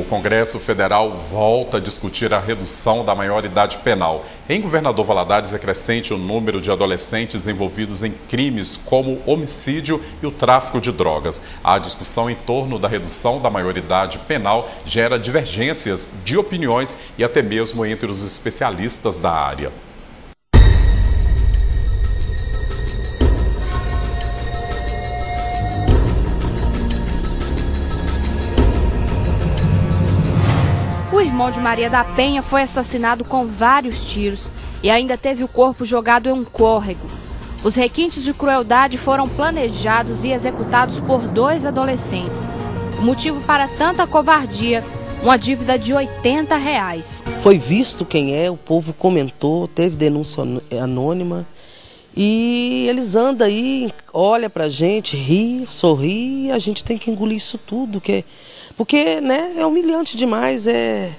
Congresso Federal volta a discutir a redução da maioridade penal. Em Governador Valadares é crescente o número de adolescentes envolvidos em crimes como homicídio e o tráfico de drogas. A discussão em torno da redução da maioridade penal gera divergências de opiniões e até mesmo entre os especialistas da área. O irmão de Maria da Penha foi assassinado com vários tiros e ainda teve o corpo jogado em um córrego. Os requintes de crueldade foram planejados e executados por 2 adolescentes. O motivo para tanta covardia, uma dívida de R$80. Foi visto quem é, o povo comentou, teve denúncia anônima e eles andam aí, olham pra gente, ri, sorri e a gente tem que engolir isso tudo, porque né, é humilhante demais, é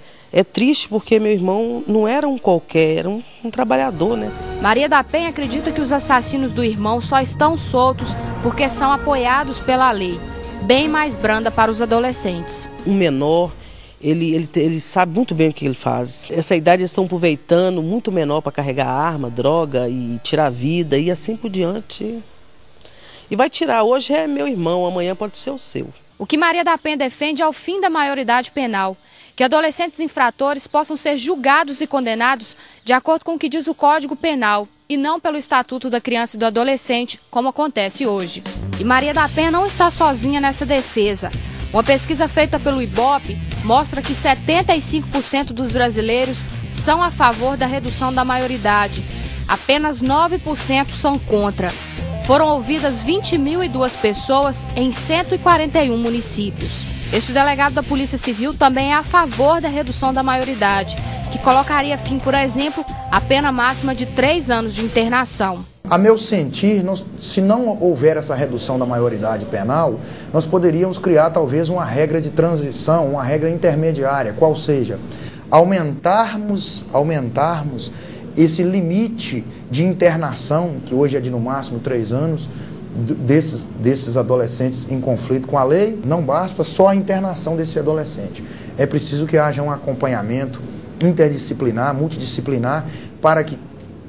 triste porque meu irmão não era um qualquer, era um trabalhador, né? Maria da Penha acredita que os assassinos do irmão só estão soltos porque são apoiados pela lei, bem mais branda para os adolescentes. Um menor, ele sabe muito bem o que ele faz. Essa idade eles estão aproveitando muito menor para carregar arma, droga e tirar a vida e assim por diante. E vai tirar, hoje é meu irmão, amanhã pode ser o seu. O que Maria da Penha defende é o fim da maioridade penal, que adolescentes infratores possam ser julgados e condenados de acordo com o que diz o Código Penal e não pelo Estatuto da Criança e do Adolescente, como acontece hoje. E Maria da Penha não está sozinha nessa defesa. Uma pesquisa feita pelo IBOPE mostra que 75% dos brasileiros são a favor da redução da maioridade. Apenas 9% são contra. Foram ouvidas 20.002 pessoas em 141 municípios. Este delegado da Polícia Civil também é a favor da redução da maioridade, que colocaria fim, por exemplo, à pena máxima de 3 anos de internação. A meu sentir, se não houver essa redução da maioridade penal, nós poderíamos criar talvez uma regra de transição, uma regra intermediária, qual seja, aumentarmos esse limite de internação, que hoje é de no máximo 3 anos, desses adolescentes em conflito com a lei. Não basta só a internação desse adolescente. É preciso que haja um acompanhamento interdisciplinar, multidisciplinar, para que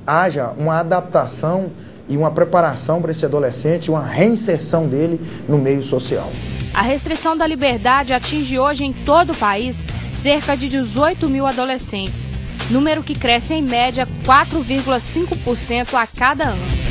haja uma adaptação e uma preparação para esse adolescente, uma reinserção dele no meio social. A restrição da liberdade atinge hoje em todo o país cerca de 18.000 adolescentes, número que cresce em média 4,5% a cada ano.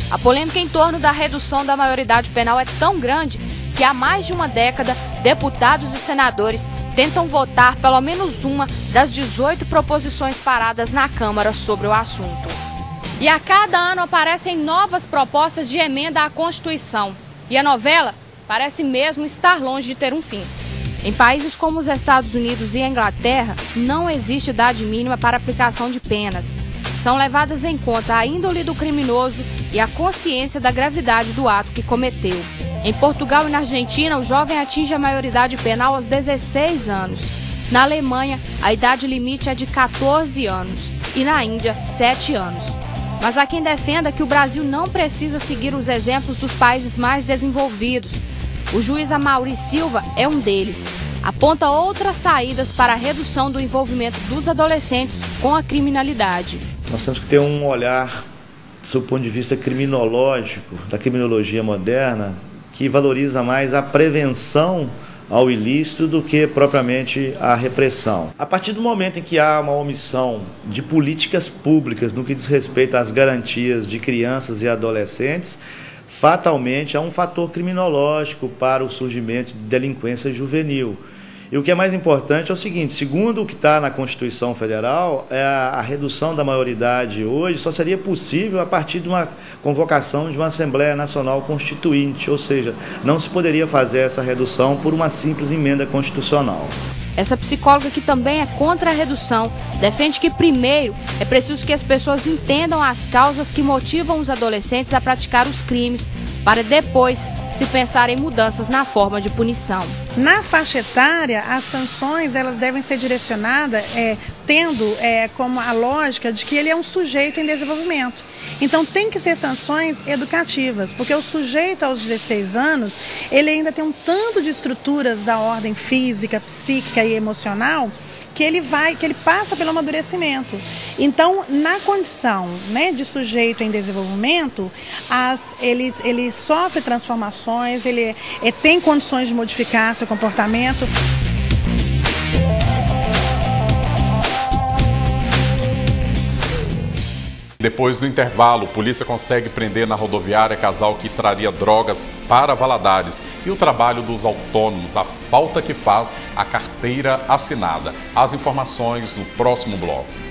A polêmica em torno da redução da maioridade penal é tão grande que há mais de uma década, deputados e senadores tentam votar pelo menos uma das 18 proposições paradas na Câmara sobre o assunto. E a cada ano aparecem novas propostas de emenda à Constituição. E a novela parece mesmo estar longe de ter um fim. Em países como os Estados Unidos e a Inglaterra, não existe idade mínima para aplicação de penas. São levadas em conta a índole do criminoso e a consciência da gravidade do ato que cometeu. Em Portugal e na Argentina, o jovem atinge a maioridade penal aos 16 anos. Na Alemanha, a idade limite é de 14 anos e na Índia, 7 anos. Mas há quem defenda que o Brasil não precisa seguir os exemplos dos países mais desenvolvidos. O juiz Amaury Silva é um deles. Aponta outras saídas para a redução do envolvimento dos adolescentes com a criminalidade. Nós temos que ter um olhar, do ponto de vista criminológico, da criminologia moderna, que valoriza mais a prevenção ao ilícito do que propriamente a repressão. A partir do momento em que há uma omissão de políticas públicas no que diz respeito às garantias de crianças e adolescentes, fatalmente há um fator criminológico para o surgimento de delinquência juvenil. E o que é mais importante é o seguinte, segundo o que está na Constituição Federal, a redução da maioridade hoje só seria possível a partir de uma convocação de uma Assembleia Nacional Constituinte, ou seja, não se poderia fazer essa redução por uma simples emenda constitucional. Essa psicóloga, que também é contra a redução, defende que primeiro é preciso que as pessoas entendam as causas que motivam os adolescentes a praticar os crimes, para depois se pensar em mudanças na forma de punição. Na faixa etária, as sanções elas devem ser direcionadas tendo como a lógica de que ele é um sujeito em desenvolvimento. Então tem que ser sanções educativas, porque o sujeito aos 16 anos, ele ainda tem um tanto de estruturas da ordem física, psíquica e emocional que ele passa pelo amadurecimento. Então, na condição, né, de sujeito em desenvolvimento, ele sofre transformações, ele tem condições de modificar seu comportamento. Depois do intervalo, polícia consegue prender na rodoviária casal que traria drogas para Valadares. E o trabalho dos autônomos, a falta que faz a carteira assinada. As informações no próximo bloco.